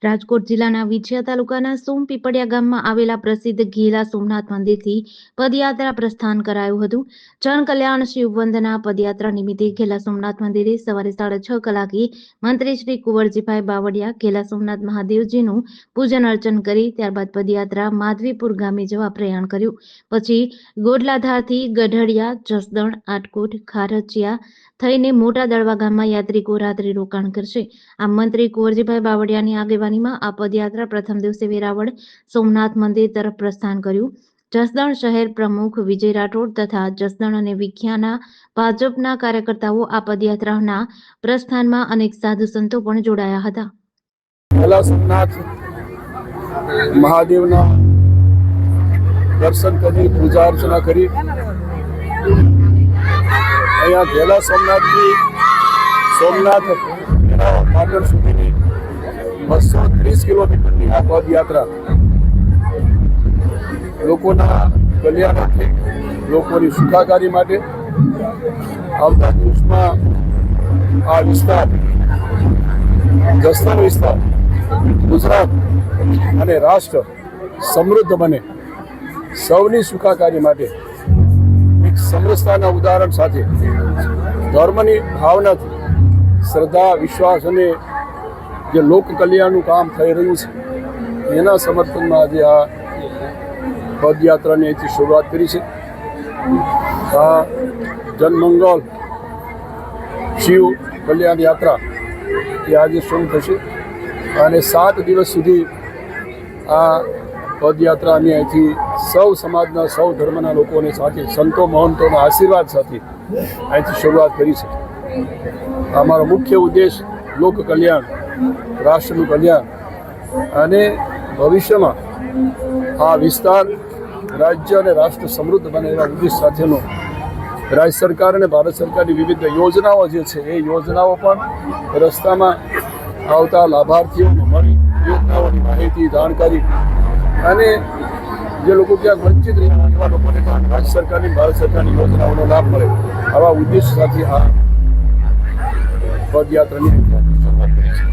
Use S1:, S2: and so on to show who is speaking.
S1: રાજકોટ જિલ્લાના વિછિયા તાલુકાના સોમપીપળિયા ગામમાં આવેલા પ્રસિદ્ધ ઘેલા સોમનાથ મંદિરથી પદયાત્રા પ્રસ્થાન કરાયું હતું. જનકલ્યાણ શિવવંદના પદયાત્રા નિમિત્તે ઘેલા સોમનાથ મંદિરે સવારે 6:30 કલાકે મંત્રી શ્રી કુંવરજીભાઈ બાવળિયા ઘેલા સોમનાથ મહાદેવજીનું પૂજન અર્ચન કરી ત્યારબાદ પદયાત્રા માધવીપુર ગામે જવા પ્રયાણ કર્યું. પછી ગોડલાધારથી ગઢડિયા, જસદણ, આટકોટ, ખારચિયા થઈને મોટા દળવા ગામમાં યાત્રિકો રાત્રિ રોકાણ કરશે. આ મંત્રી કુંવરજીભાઈ બાવળિયાની આગેવાનીમાં આ પદયાત્રા પ્રથમ દિવસે વેરાવળ સોમનાથ મંદિર તરફ પ્રસ્થાન કર્યું. જસદણ શહેર પ્રમુખ વિજય રાઠોડ તથા જસદણ અને વિખ્યાના ભાજપના કાર્યકર્તાઓ આ પદયાત્રાના પ્રસ્થાનમાં અનેક સાધુ સંતો પણ જોડાયા હતા.
S2: ઘેલા સોમનાથ મહાદેવના દર્શન કરી પૂજા અર્ચના કરી અહીંયા ઘેલા સોમનાથથી સોમનાથ પાટણ સુધીની 230 કિલોમીટરની આ પદયાત્રા લોકોના કલ્યાણાર્થે, લોકોની સુખાકારી માટે આવતા દિવસમાં આ વિસ્તાર જસદણ વિસ્તાર ગુજરાત અને રાષ્ટ્ર સમૃદ્ધ બને, સૌની સુખાકારી માટે એક સમરસતાના ઉદાહરણ સાથે ધર્મની ભાવનાથી શ્રદ્ધા, વિશ્વાસ અને જે લોક કલ્યાણનું કામ થઈ રહ્યું છે એના સમર્થનમાં આજે આ પદયાત્રાની અહીંથી શરૂઆત કરી છે. આ જનમંગલ શિવ કલ્યાણ યાત્રા એ આજે શરૂ થશે અને 7 દિવસ સુધી આ પદયાત્રા અમે અહીંથી સૌ સમાજના, સૌ ધર્મના લોકોને સાથે, સંતો મહંતોના આશીર્વાદ સાથે અહીંથી શરૂઆત કરી છે. અમારો મુખ્ય ઉદ્દેશ લોક કલ્યાણ, રાષ્ટ્રનું કલ્યાણ અને ભવિષ્યમાં આ વિસ્તાર, રાજ્ય અને રાષ્ટ્ર સમૃદ્ધ બને એવા ઉદ્દેશ સાથેનો રાજ્ય સરકાર અને ભારત સરકારની વિવિધ યોજનાઓ જે છે એ યોજનાઓ પણ રસ્તામાં આવતા લાભાર્થીઓને મળી યોજનાઓની માહિતી, જાણકારી અને જે લોકો ક્યાંક વંચિત રહ્યા એવા લોકોને પણ રાજ્ય સરકારની, ભારત સરકારની યોજનાઓનો લાભ મળે આવા ઉદ્દેશ સાથે આ પદયાત્રાની